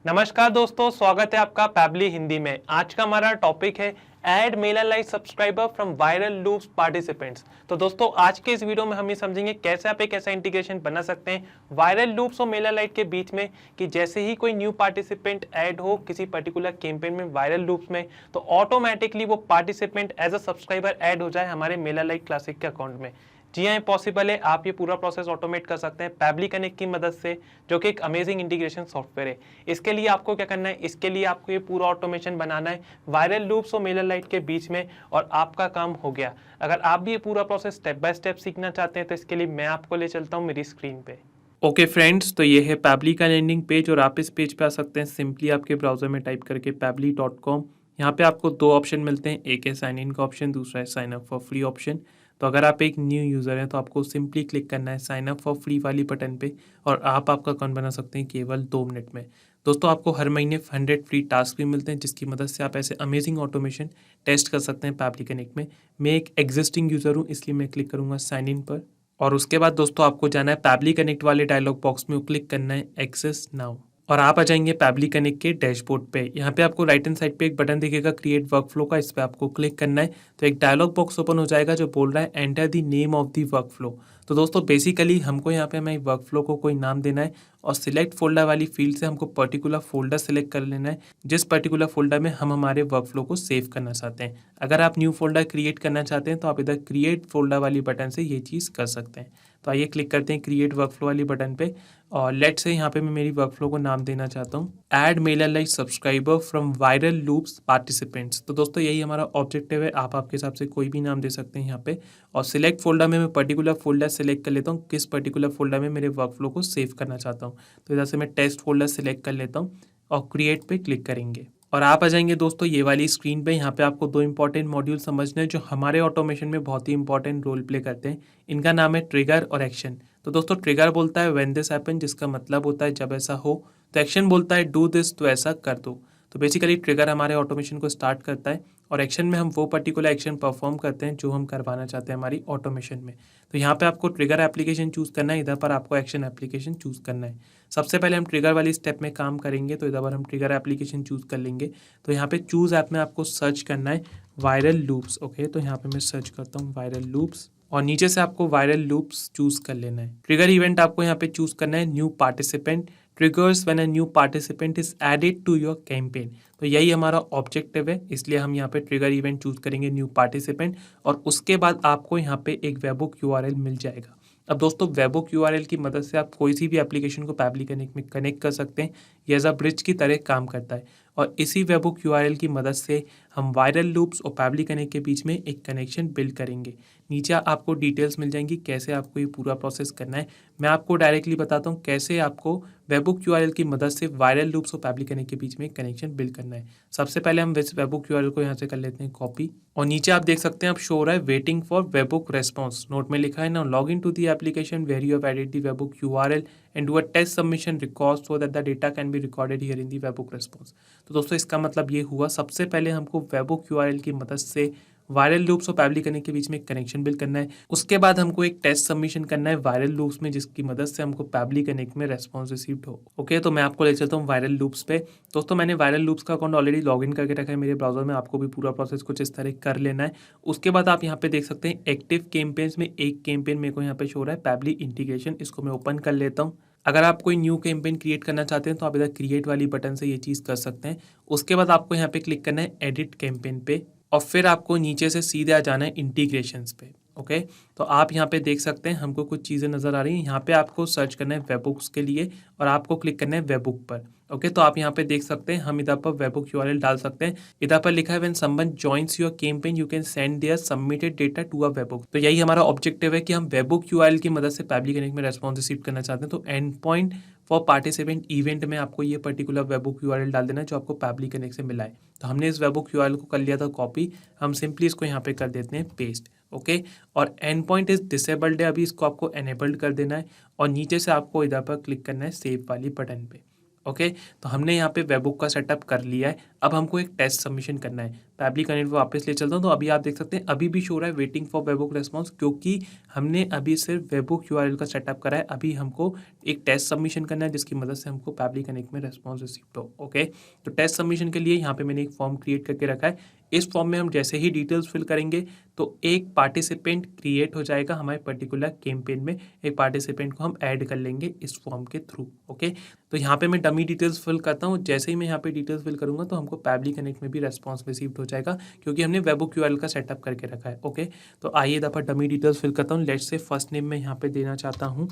नमस्कार दोस्तों, स्वागत है आपका पैबली हिंदी में। आज का हमारा टॉपिक है add MailerLite subscriber from viral loops participants. तो दोस्तों आज के इस वीडियो में हम ये समझेंगे कैसे आप एक ऐसा इंटीग्रेशन बना सकते हैं वायरल लूप्स और मेलालाइट के बीच में कि जैसे ही कोई न्यू पार्टिसिपेंट ऐड हो किसी पर्टिकुलर कैंपेन में वायरल लूप्स में, तो ऑटोमेटिकली वो participant as a subscriber add हो जाए हमारे मेलालाइट क्लासिक के अकाउंट में। जी हाँ, पॉसिबल है। आप ये पूरा प्रोसेस ऑटोमेट कर सकते हैं पैबली कनेक्ट की मदद से, जो कि एक अमेजिंग इंटीग्रेशन सॉफ्टवेयर है। इसके लिए आपको क्या करना है, इसके लिए आपको ये पूरा ऑटोमेशन बनाना है वायरल लूप्स और मेलालाइट के बीच में, और आपका काम हो गया। अगर आप भी ये पूरा प्रोसेस स्टेप बाय स्टेप सीखना चाहते हैं तो इसके लिए मैं आपको ले चलता हूँ मेरी स्क्रीन पे। ओके फ्रेंड्स, तो ये है पैबली का लैंडिंग पेज और आप इस पेज पे आ सकते हैं सिंपली आपके ब्राउजर में टाइप करके pably.com। यहाँ पे आपको दो ऑप्शन मिलते हैं, एक है साइन इन का ऑप्शन, दूसरा है sign up for free option. तो अगर आप एक न्यू यूज़र हैं तो आपको सिंपली क्लिक करना है साइन अप फॉर फ्री वाली बटन पे और आप आपका अकाउंट बना सकते हैं केवल 2 मिनट में। दोस्तों आपको हर महीने 100 फ्री टास्क भी मिलते हैं जिसकी मदद से आप ऐसे अमेजिंग ऑटोमेशन टेस्ट कर सकते हैं पैबली कनेक्ट में। मैं एक एग्जिस्टिंग यूज़र हूँ इसलिए मैं क्लिक करूँगा साइन इन पर, और उसके बाद दोस्तों आपको जाना है पैबली कनेक्ट वाले डायलॉग बॉक्स में, क्लिक करना है एक्सेस नाउ और आप आ जाएंगे पैबली कनेक्ट के डैशबोर्ड पे। यहाँ पे आपको राइट हैंड साइड पे एक बटन दिखेगा क्रिएट वर्कफ्लो का, इस पे आपको क्लिक करना है। तो एक डायलॉग बॉक्स ओपन हो जाएगा जो बोल रहा है enter the name of the workflow. तो दोस्तों बेसिकली हमको यहाँ पे हमारे वर्कफ्लो को कोई नाम देना है और सिलेक्ट फोल्डर वाली फील्ड से हमको पर्टिकुलर फोल्डर सेलेक्ट कर लेना है जिस पर्टिकुलर फोल्डर में हम हमारे वर्कफ्लो को सेव करना चाहते हैं। अगर आप न्यू फोल्डर क्रिएट करना चाहते हैं तो आप इधर क्रिएट फोल्डर वाली बटन से ये चीज़ कर सकते हैं। तो आइए क्लिक करते हैं क्रिएट वर्कफ्लो वाली बटन पे और लेट से यहाँ पे मैं मेरी वर्कफ्लो को नाम देना चाहता हूँ add MailerLite subscriber from viral loops participants. तो दोस्तों यही हमारा ऑब्जेक्टिव है, आप आपके हिसाब से कोई भी नाम दे सकते हैं यहाँ पे। और सिलेक्ट फोल्डर में मैं पर्टिकुलर फोल्डर सेलेक्ट कर लेता हूँ किस पर्टिकुलर फोल्डर में मेरे वर्कफ्लो को सेव करना चाहता हूँ। तो इधर से मैं टेस्ट फोल्डर सेलेक्ट कर लेता हूँ और क्रिएट पे क्लिक करेंगे और आप आ जाएंगे दोस्तों ये वाली स्क्रीन पे। यहाँ पे आपको दो इंपॉर्टेंट मॉड्यूल समझने हैं जो हमारे ऑटोमेशन में बहुत ही इंपॉर्टेंट रोल प्ले करते हैं। इनका नाम है ट्रिगर और एक्शन। तो दोस्तों ट्रिगर बोलता है व्हेन दिस हैपन, जिसका मतलब होता है जब ऐसा हो। तो एक्शन बोलता है डू दिस, तो ऐसा कर दो। तो बेसिकली ट्रिगर हमारे ऑटोमेशन को स्टार्ट करता है और एक्शन में हम वो पर्टिकुलर एक्शन परफॉर्म करते हैं जो हम करवाना चाहते हैं हमारी ऑटोमेशन में। तो यहाँ पे आपको ट्रिगर एप्लीकेशन चूज़ करना है, इधर पर आपको एक्शन एप्लीकेशन चूज़ करना है। सबसे पहले हम ट्रिगर वाली स्टेप में काम करेंगे, तो इधर पर हम ट्रिगर एप्लीकेशन चूज़ कर लेंगे। तो यहाँ पे चूज़ ऐप में आपको सर्च करना है वायरल लूप्स। ओके, तो यहाँ पे मैं सर्च करता हूँ वायरल लूप्स और नीचे से आपको वायरल लूप्स चूज़ कर लेना है। ट्रिगर इवेंट आपको यहाँ पे चूज़ करना है new participant triggers when a new participant is added to your campaign. तो यही हमारा ऑब्जेक्टिव है, इसलिए हम यहाँ पे ट्रिगर इवेंट चूज़ करेंगे न्यू पार्टिसिपेंट और उसके बाद आपको यहाँ पे एक वेबहुक यूआरएल मिल जाएगा। अब दोस्तों वेबहुक यूआरएल की मदद से आप कोई सी भी एप्लीकेशन को पैबली कनेक्ट में कनेक्ट कर सकते हैं। ये एज अ ब्रिज की तरह काम करता है और इसी वेबहुक यूआरएल की मदद से हम वायरल लूप्स और पैबली कनेक्ट के बीच में एक कनेक्शन बिल्ड करेंगे। नीचे आपको डिटेल्स मिल जाएंगी कैसे आपको ये पूरा प्रोसेस करना है। मैं आपको डायरेक्टली बताता हूँ कैसे आपको वेबहुक यूआरएल की मदद से वायरल लूप्स और पैबली कनेक्ट के बीच में एक कनेक्शन बिल्ड करना है। सबसे पहले हम इस वेबहुक यूआरएल को यहाँ से कर लेते हैं कॉपी और नीचे आप देख सकते हैं आप शो हो रहा है waiting for webhook response. Note में लिखा है ना log in to the application where you have added the webhook URL and do a test submission record so that the data can be recorded here in the webhook response. तो दोस्तों इसका मतलब ये हुआ सबसे पहले हमको वेबहुक यूआरएल की मदद से वायरल लूप्स और पैबली कनेक्ट के बीच में एक कनेक्शन बिल्ड करना है। उसके बाद हमको एक टेस्ट सबमिशन करना है वायरल लूप्स में जिसकी मदद से हमको पैबली कनेक्ट में रेस्पॉन्स रिसीव्ड हो। ओके, तो मैं आपको ले चलता हूँ वायरल लूप्स पे। दोस्तों मैंने वायरल लूप्स का अकाउंट ऑलरेडी लॉगिन करके रखा है मेरे ब्राउजर में, आपको भी पूरा प्रोसेस कुछ इस तरह कर लेना है। उसके बाद आप यहाँ पे देख सकते हैं एक्टिव कैंपेन्स में एक कैंपेन मेरे को यहाँ पे शो हो रहा है पैबली इंटीग्रेशन, इसको मैं ओपन कर लेता हूँ। अगर आप कोई न्यू कैंपेन क्रिएट करना चाहते हैं तो आप इधर क्रिएट वाली बटन से ये चीज़ कर सकते हैं। उसके बाद आपको यहाँ पे क्लिक करना है एडिट कैंपेन पे और फिर आपको नीचे से सीधे आ जाना है इंटीग्रेशंस पे। ओके, तो आप यहाँ पे देख सकते हैं हमको कुछ चीज़ें नज़र आ रही हैं। यहाँ पे आपको सर्च करना है वेबहुक्स के लिए और आपको क्लिक करना है वेबहुक पर। ओके, तो आप यहाँ पे देख सकते हैं हम इधर पर वेबहुक यूआरएल डाल सकते हैं। इधर पर लिखा है when someone joins your campaign you can send their submitted data to a webhook. तो यही हमारा ऑब्जेक्टिव है कि हम वेबहुक यूआरएल की मदद से पैबली कनेक्ट में रेस्पॉन्स रिसीव करना चाहते हैं। तो and point for participant event में आपको ये पर्टिकुलर वेबहुक यूआरएल डाल देना है जो आपको पैबली कनेक्ट से मिला है। तो हमने इस वेबहुक यूआरएल को कर लिया था कॉपी, हम सिंपली इसको यहाँ पे कर देते हैं पेस्ट। ओके, और एंड पॉइंट इज डिसेबल्ड है, अभी इसको आपको एनेबल्ड कर देना है और नीचे से आपको इधर पर क्लिक करना है सेव वाली बटन पे। ओके, तो हमने यहाँ पे वेबहुक का सेटअप कर लिया है। अब हमको एक टेस्ट सबमिशन करना है। पैबली कनेक्ट पे वापस ले चलता हूँ। तो अभी आप देख सकते हैं अभी भी शो रहा है वेटिंग फॉर वेबहुक रेस्पॉन्स, क्योंकि हमने अभी सिर्फ वेबहुक यूआरएल का सेटअप करा है। अभी हमको एक टेस्ट सबमिशन करना है जिसकी मदद से हमको पैबली कनेक्ट में रेस्पॉन्स रिसीव हो। ओके, तो टेस्ट सबमिशन के लिए यहाँ पे मैंने एक फॉर्म क्रिएट करके रखा है। इस फॉर्म में हम जैसे ही डिटेल्स फिल करेंगे तो एक पार्टिसिपेंट क्रिएट हो जाएगा हमारे पर्टिकुलर कैंपेन में। एक पार्टिसिपेंट को हम ऐड कर लेंगे इस फॉर्म के थ्रू। ओके, तो यहाँ पे मैं डमी डिटेल्स फिल करता हूँ। जैसे ही मैं यहाँ पे डिटेल्स फिल करूँगा तो हमको पैबली कनेक्ट में भी रेस्पॉन्स रिसीव हो जाएगा, क्योंकि हमने वेबहुक यूआरएल का सेटअप करके रखा है। ओके, तो आइए दफा डमी डिटेल्स फिल करता हूँ। लेट्स से फर्स्ट नेम मैं यहाँ पे देना चाहता हूँ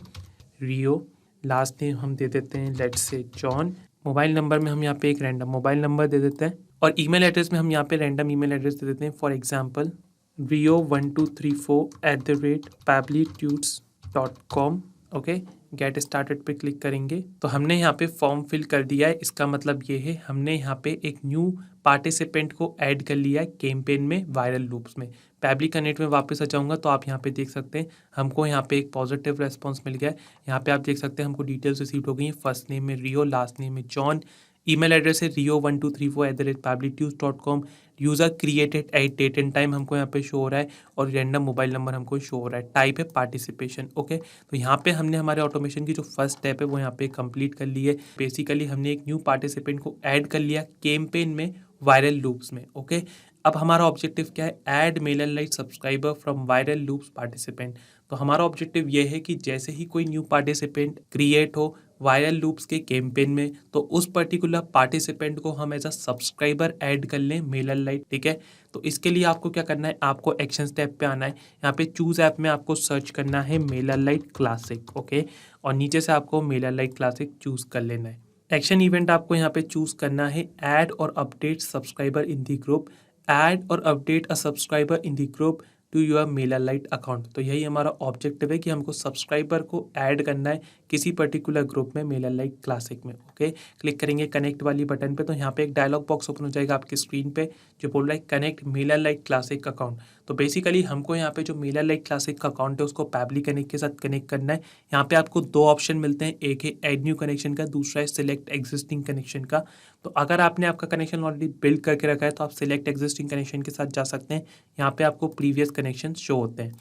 रियो, लास्ट नेम हम दे देते हैं let's say John, mobile number में हम यहाँ पे एक रैंडम मोबाइल नंबर दे देते हैं, और ईमेल एड्रेस में हम यहाँ पे रैंडम ईमेल एड्रेस दे देते हैं। For example rio1234@pablitudes.com। Okay, get started पे क्लिक करेंगे तो हमने यहाँ पे फॉर्म फिल कर दिया है। इसका मतलब ये है हमने यहाँ पे एक न्यू पार्टिसिपेंट को ऐड कर लिया है कैंपेन में वायरल लूप्स में। पैबली कनेक्ट में वापस आ जाऊँगा तो आप यहाँ पे देख सकते हैं हमको यहाँ पे एक पॉजिटिव रेस्पॉन्स मिल गया है। यहाँ पे आप देख सकते हैं हमको डिटेल्स रिसीव हो गई हैं। फर्स्ट नेम में रियो, लास्ट नेम में जॉन, ईमेल एड्रेस है rio1234@pablitudes.com, user created at date and time हमको यहाँ पे शो हो रहा है, और रैंडम मोबाइल नंबर हमको शो हो रहा है। टाइप है पार्टिसिपेशन। ओके, तो यहाँ पे हमने हमारे ऑटोमेशन की जो फर्स्ट स्टेप है वो यहाँ पे कंप्लीट कर ली है। बेसिकली हमने एक न्यू पार्टिसिपेंट को ऐड कर लिया कैंपेन में वायरल लूप्स में। ओके, अब हमारा ऑब्जेक्टिव क्या है? Add MailerLite subscriber from viral loops participant. तो हमारा ऑब्जेक्टिव ये है कि जैसे ही कोई न्यू पार्टिसिपेंट क्रिएट हो वायरल लूप्स के कैंपेन में, तो उस पर्टिकुलर पार्टिसिपेंट को हम एज अ सब्सक्राइबर ऐड कर लें MailerLite। ठीक है, तो इसके लिए आपको क्या करना है? आपको एक्शन स्टेप पे आना है। यहाँ पे चूज ऐप में आपको सर्च करना है MailerLite क्लासिक। ओके, और नीचे से आपको MailerLite क्लासिक चूज कर लेना है। एक्शन इवेंट आपको यहाँ पे चूज करना है add or update subscriber in the group. Add or update a subscriber in the group to your MailerLite account. तो यही हमारा ऑब्जेक्टिव है कि हमको सब्सक्राइबर को ऐड करना है किसी पर्टिकुलर ग्रुप में MailerLite क्लासिक में। ओके, क्लिक करेंगे कनेक्ट वाली बटन पे तो यहाँ पे एक डायलॉग बॉक्स ओपन हो जाएगा आपकी स्क्रीन पे जो बोल रहा है कनेक्ट MailerLite क्लासिक अकाउंट। तो बेसिकली हमको यहाँ पे जो MailerLite क्लासिक का अकाउंट है उसको पैबली कनेक्ट के साथ कनेक्ट करना है। यहाँ पे आपको दो ऑप्शन मिलते हैं, एक है ऐड न्यू कनेक्शन का, दूसरा है सिलेक्ट एग्जिस्टिंग कनेक्शन का। तो अगर आपने आपका कनेक्शन ऑलरेडी बिल्ड करके रखा है तो आप सिलेक्ट एग्जिस्टिंग कनेक्शन के साथ जा सकते हैं। यहाँ पे आपको प्रीवियस कनेक्शन शो होते हैं।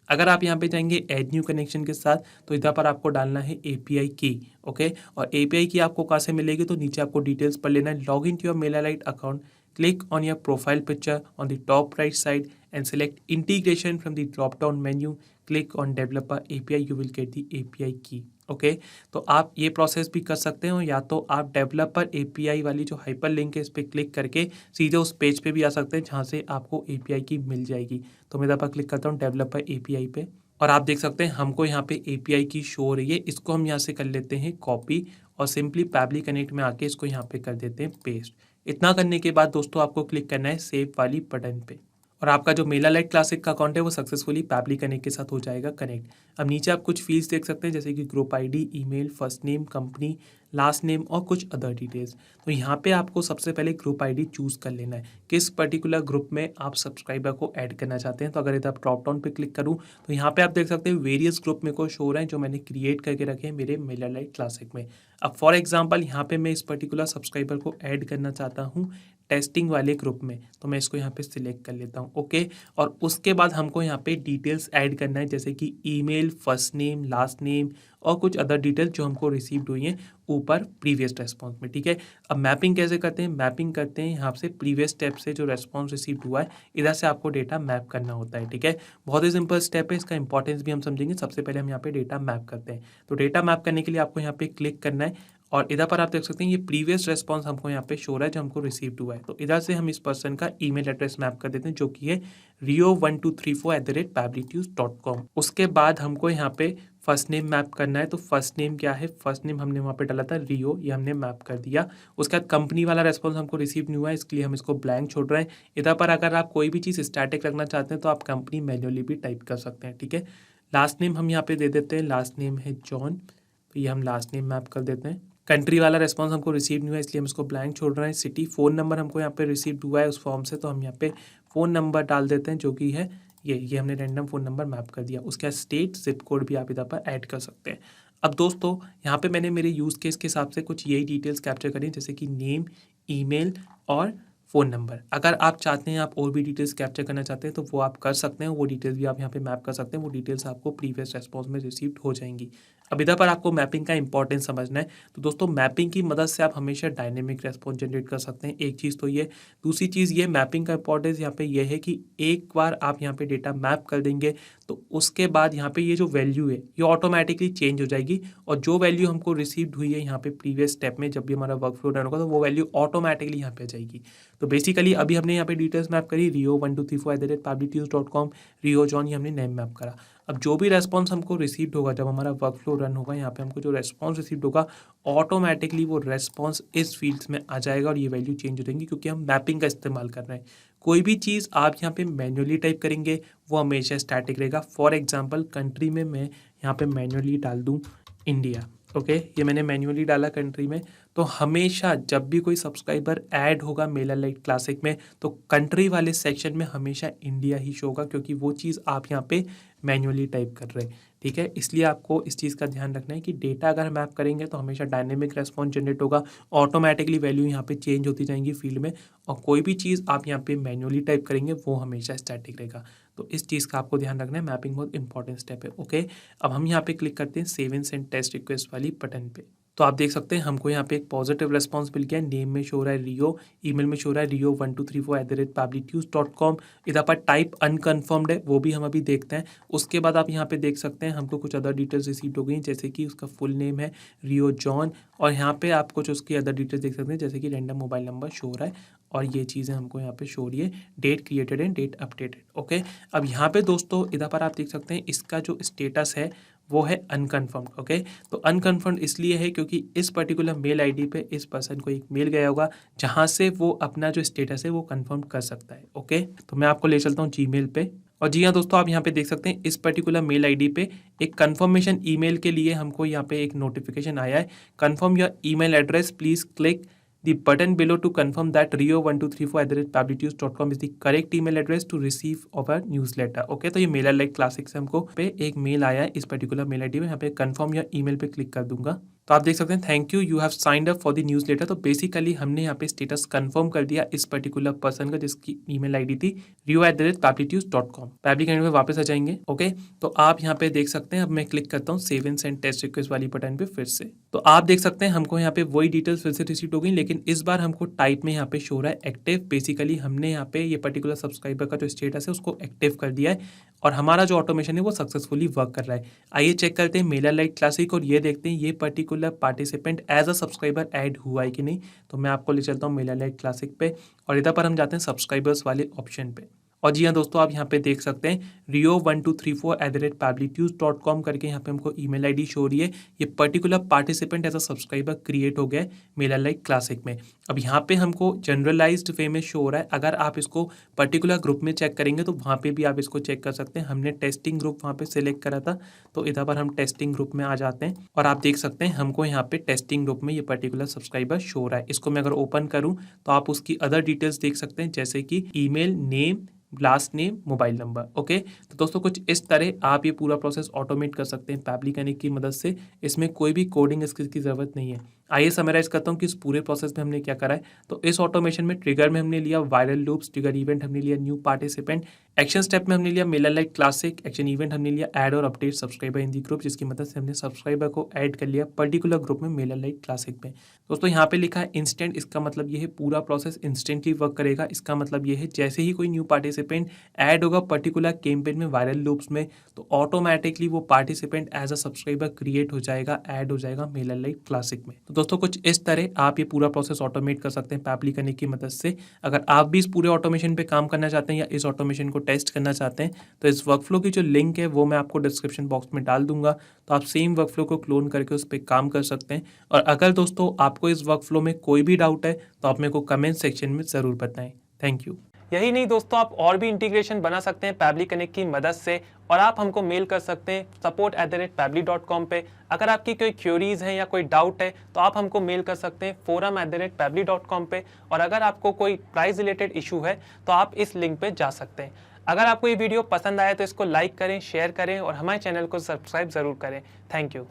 अगर आप यहाँ पे जाएंगे ऐड न्यू कनेक्शन के साथ तो इधर पर आपको डालना है API की। ओके, और API की आपको कहाँ से मिलेगी? तो नीचे आपको डिटेल्स पढ़ लेना है। Log in to your MailerLite account, click on your profile picture on the top right side and select integration from the drop down menu. Click on developer API, you will get the API key. Okay, तो आप ये process भी कर सकते हो, या तो आप डेवलपर API वाली जो हाइपर लिंक है इस पर क्लिक करके सीधे उस पेज पे भी आ सकते हैं जहाँ से आपको API की मिल जाएगी। तो मैं दफा क्लिक करता हूँ डेवलपर API पे, और आप देख सकते हैं हमको यहाँ पे API की शो हो रही है। इसको हम यहाँ से कर लेते हैं कॉपी, और सिंपली पैबली कनेक्ट में आके इसको यहाँ पे कर देते हैं पेस्ट। इतना करने के बाद दोस्तों आपको क्लिक करना है सेव वाली बटन पे, और आपका जो MailerLite क्लासिक का अकाउंट है वो सक्सेसफुली पैबली कनेक्ट के साथ हो जाएगा कनेक्ट। अब नीचे आप कुछ फील्ड्स देख सकते हैं जैसे कि group ID, email, first name, company, last name और कुछ अदर डिटेल्स। तो यहाँ पे आपको सबसे पहले ग्रुप ID चूज कर लेना है, किस पर्टिकुलर ग्रुप में आप सब्सक्राइबर को ऐड करना चाहते हैं। तो अगर इधर ड्रॉप डाउन पे क्लिक करूँ तो यहाँ पे आप देख सकते हैं वेरियस ग्रुप मेरे को शो हो रहे हैं जो मैंने क्रिएट करके रखे हैं मेरे MailerLite क्लासिक में। अब फॉर एग्जाम्पल यहाँ पे मैं इस पर्टिकुलर सब्सक्राइबर को ऐड करना चाहता हूँ टेस्टिंग वाले ग्रुप में, तो मैं इसको यहाँ पे सिलेक्ट कर लेता हूँ। ओके, और उसके बाद हमको यहाँ पे डिटेल्स ऐड करना है जैसे कि email, first name, last name और कुछ अदर डिटेल्स जो हमको रिसीव्ड हुई हैं ऊपर प्रीवियस रेस्पॉन्स में। ठीक है, अब मैपिंग कैसे करते हैं? मैपिंग करते हैं यहाँ से प्रीवियस स्टेप से जो रेस्पॉन्स रिसीव्ड हुआ है इधर से आपको डेटा मैप करना होता है। ठीक है, बहुत ही सिंपल स्टेप है, इसका इंपॉर्टेंस भी हम समझेंगे। सबसे पहले हम यहाँ पे डेटा मैप करते हैं। तो डेटा मैप करने के लिए आपको यहाँ पे क्लिक करना है, और इधर पर आप देख सकते हैं ये प्रीवियस रेस्पॉन्स हमको यहाँ पे शो हो रहा है जो हमको रिसीव्ड हुआ है। तो इधर से हम इस पर्सन का ईमेल एड्रेस मैप कर देते हैं जो कि है rio1234@pablitudes.com। उसके बाद हमको यहाँ पे फर्स्ट नेम मैप करना है। तो फर्स्ट नेम क्या है? फर्स्ट नेम हमने वहाँ पे डाला था रियो, ये हमने मैप कर दिया। उसके बाद कंपनी वाला रेस्पॉन्स हमको रिसीव नहीं हुआ है, इसके लिए हम इसको ब्लैंक छोड़ रहे हैं। इधर पर अगर आप कोई भी चीज़ स्टैटिक रखना चाहते हैं तो आप कंपनी मैन्युअली भी टाइप कर सकते हैं। ठीक है, लास्ट नेम हम यहाँ पे दे देते हैं, लास्ट नेम है जॉन, तो ये हम लास्ट नेम मैप कर देते हैं। कंट्री वाला रेस्पॉन्स हमको रिसीव नहीं हुआ इसलिए हम इसको ब्लैंक छोड़ रहे हैं। सिटी, फ़ोन नंबर हमको यहाँ पे रिसीव हुआ है उस फॉर्म से, तो हम यहाँ पे फ़ोन नंबर डाल देते हैं जो कि है ये हमने रैंडम फ़ोन नंबर मैप कर दिया। उसके बाद स्टेट, जिप कोड भी आप इधर पर ऐड कर सकते हैं। अब दोस्तों यहाँ पे मैंने मेरे यूज़ केस के हिसाब से कुछ यही डिटेल्स कैप्चर करी जैसे कि नेम, ईमेल और फ़ोन नंबर। अगर आप चाहते हैं, आप और भी डिटेल्स कैप्चर करना चाहते हैं तो वो आप कर सकते हैं, वो डिटेल्स भी आप यहाँ पे मैप कर सकते हैं, वो डिटेल्स आपको प्रीवियस रेस्पॉन्स में रिसीव्ड हो जाएंगी। अब इधर पर आपको मैपिंग का इंपॉर्टेंस समझना है। तो दोस्तों मैपिंग की मदद से आप हमेशा डायनेमिक रेस्पॉन्स जनरेट कर सकते हैं, एक चीज़ तो ये। दूसरी चीज़ ये मैपिंग का इंपॉर्टेंस यहाँ पे ये है कि एक बार आप यहाँ पे डेटा मैप कर देंगे तो उसके बाद यहाँ पे ये जो वैल्यू है ये ऑटोमेटिकली चेंज हो जाएगी, और जो वैल्यू हमको रिसीव्ड हुई है यहाँ पे प्रीवियस स्टेप में, जब भी हमारा वर्क फ्लो रन होगा तो वो वैल्यू ऑटोमेटिकली यहाँ पे आ जाएगी। तो बेसिकली अभी हमने यहाँ पे डिटेल्स मैप करी, rio1234@publicnews.com, रियो जॉन, ये हमने नेम मैप करा। अब जो भी रेस्पॉन्स हमको रिसीव्ड होगा जब हमारा वर्क फ्लो रन होगा, यहाँ पे हमको जो रेस्पॉन्स रिसीव्ड होगा ऑटोमेटिकली वो रेस्पॉन्स इस फील्ड्स में आ जाएगा और ये वैल्यू चेंज हो जाएंगी, क्योंकि हम मैपिंग का इस्तेमाल कर रहे हैं। कोई भी चीज़ आप यहाँ पे मैन्युअली टाइप करेंगे वो हमेशा स्टैटिक रहेगा। फॉर एग्जांपल कंट्री में मैं यहाँ पे मैन्युअली डाल दूँ इंडिया, ओके, ये मैंने मैन्युअली डाला कंट्री में, तो हमेशा जब भी कोई सब्सक्राइबर ऐड होगा MailerLite क्लासिक में तो कंट्री वाले सेक्शन में हमेशा इंडिया ही शो होगा, क्योंकि वो चीज़ आप यहाँ पे मैन्युअली टाइप कर रहे हैं। ठीक है, इसलिए आपको इस चीज़ का ध्यान रखना है कि डेटा अगर मैप करेंगे तो हमेशा डायनेमिक रेस्पॉन्स जनरेट होगा, ऑटोमेटिकली वैल्यू यहाँ पे चेंज होती जाएंगी फील्ड में, और कोई भी चीज़ आप यहाँ पे मैन्युअली टाइप करेंगे वो हमेशा स्टैटिक रहेगा। तो इस चीज़ का आपको ध्यान रखना है, मैपिंग बहुत इंपॉर्टेंट स्टेप है। ओके, अब हम यहाँ पे क्लिक करते हैं save and send test request वाली बटन पे। तो आप देख सकते हैं हमको यहाँ पे एक पॉजिटिव रेस्पॉन्स मिल गया। नेम में शो रहा है रियो, ईमेल में शो रहा है rio1234@publicnews.com। इधर पर टाइप अनकन्फर्म्ड है, वो भी हम अभी देखते हैं। उसके बाद आप यहाँ पे देख सकते हैं हमको कुछ अदर डिटेल्स रिसीव हो गई, जैसे कि उसका फुल नेम है रियो जॉन, और यहाँ पे आप कुछ उसकी अदर डिटेल्स देख सकते हैं, जैसे कि रैंडम मोबाइल नंबर शो रहा है, और ये चीज़ें हमको यहाँ पे शो हो रही है, date created and date updated. Okay, अब यहाँ पे दोस्तों इधर पर आप देख सकते हैं इसका जो स्टेटस है वो है अनकन्फर्म्ड। ओके, तो अनकन्फर्म्ड इसलिए है क्योंकि इस पर्टिकुलर मेल आईडी पे इस पर्सन को एक मेल गया होगा जहाँ से वो अपना जो स्टेटस है वो कन्फर्म कर सकता है। ओके, तो मैं आपको ले चलता हूँ जीमेल पे, और जी हाँ दोस्तों, आप यहाँ पे देख सकते हैं इस पर्टिकुलर मेल आईडी पे एक कंफर्मेशन ईमेल के लिए हमको यहाँ पे एक नोटिफिकेशन आया है, confirm your email address, please click the button below to confirm that rio1234@publicnews.com is the correct email address to receive our newsletter। Okay, तो ये MailerLite क्लासिक से हमको पे एक मेल आया है इस पर्टिकुलर मेल आईडी में। यहाँ पे कंफर्म या ईमेल पे क्लिक कर दूंगा तो आप देख सकते हैं thank you, you have signed up for the newsletter. तो बेसिकली हमने यहाँ पे स्टेटस कंफर्म कर दिया इस पर्टिकुलर पर्सन का, जिसकी ईमेल आईडी थी rio@publicnews.com। पब्लिक एंड में वापस आ जाएंगे। ओके, तो आप यहाँ पे देख सकते हैं, अब मैं क्लिक करता हूँ save and send test request वाली बटन पे फिर से, तो आप देख सकते हैं हमको यहाँ पे वही डिटेल्स फिर से रिसीव हो गई, लेकिन इस बार हमको टाइप में यहाँ पे शो रहा है एक्टिव। बेसिकली हमने यहाँ पे ये पर्टिकुलर सब्सक्राइबर का जो स्टेटस है उसको एक्टिव कर दिया है, और हमारा जो ऑटोमेशन है वो सक्सेसफुली वर्क कर रहा है। आइए चेक करते हैं MailerLite क्लासिक और ये देखते हैं ये particular participant as a subscriber add हुआ है कि नहीं। तो मैं आपको ले चलता हूँ MailerLite क्लासिक पे, और इधर पर हम जाते हैं सब्सक्राइबर्स वाले ऑप्शन पे, और जी हाँ दोस्तों, आप यहाँ पे देख सकते हैं rio1234@publicnews.com करके यहाँ पे हमको ईमेल आईडी शो हो रही है। ये particular participant as a subscriber create हो गया है MailerLite क्लासिक में। अब यहाँ पे हमको जनरलाइज्ड वे में शो हो रहा है, अगर आप इसको पर्टिकुलर ग्रुप में चेक करेंगे तो वहाँ पे भी आप इसको चेक कर सकते हैं। हमने टेस्टिंग ग्रुप वहाँ पे सिलेक्ट करा था, तो इधर पर हम टेस्टिंग ग्रुप में आ जाते हैं, और आप देख सकते हैं हमको यहाँ पे टेस्टिंग ग्रुप में ये पर्टिकुलर सब्सक्राइबर शो हो रहा है। इसको मैं अगर ओपन करूँ तो आप उसकी अदर डिटेल्स देख सकते हैं, जैसे कि email, name, last name, mobile number. Okay, तो दोस्तों कुछ इस तरह आप ये पूरा प्रोसेस ऑटोमेट कर सकते हैं पब्लिक कनेक्ट की मदद से। इसमें कोई भी कोडिंग स्किल्स की ज़रूरत नहीं है। आइए समराइज करता हूँ कि इस पूरे प्रोसेस में हमने क्या करा है। तो इस ऑटोमेशन में ट्रिगर में हमने लिया वायरल लूप्स, ट्रिगर इवेंट हमने लिया न्यू पार्टिसिपेंट, एक्शन स्टेप में हमने लिया MailerLite क्लासिक, एक्शन इवेंट हमने लिया add or update subscriber in the group, जिसकी मदद से हमने सब्सक्राइबर को ऐड कर लिया पर्टिकुलर ग्रुप में MailerLite क्लासिक में। दोस्तों यहाँ पे लिखा है इंस्टेंट, इसका मतलब ये है पूरा प्रोसेस इंस्टेंटली वर्क करेगा। इसका मतलब ये है जैसे ही कोई न्यू पार्टिसिपेंट ऐड होगा पर्टिकुलर कैंपेन में वायरल लूप्स में, तो ऑटोमेटिकली वो participant as a subscriber create हो जाएगा, ऐड हो जाएगा MailerLite क्लासिक में। तो दोस्तों कुछ इस तरह आप ये पूरा प्रोसेस ऑटोमेट कर सकते हैं पब्लिक कनेक्ट की मदद से। अगर आप भी इस पूरे ऑटोमेशन पे काम करना चाहते हैं या इस ऑटोमेशन को टेस्ट करना चाहते हैं तो इस वर्कफ्लो की जो लिंक है वो मैं आपको डिस्क्रिप्शन बॉक्स में डाल दूंगा, तो आप सेम वर्कफ्लो को क्लोन करके उस पर काम कर सकते हैं। और अगर दोस्तों आपको इस वर्कफ्लो में कोई भी डाउट है तो आप मेरे को कमेंट सेक्शन में ज़रूर बताएं। Thank you. यही नहीं दोस्तों, आप और भी इंटीग्रेशन बना सकते हैं पब्लिक कनेक्ट की मदद से, और आप हमको मेल कर सकते हैं support@pabli.com पे। अगर आपकी कोई क्यूरीज हैं या कोई डाउट है तो आप हमको मेल कर सकते हैं forum@pabli.com पे, और अगर आपको कोई प्राइस रिलेटेड इशू है तो आप इस लिंक पे जा सकते हैं। अगर आपको ये वीडियो पसंद आया तो इसको लाइक करें, शेयर करें और हमारे चैनल को सब्सक्राइब ज़रूर करें। Thank you.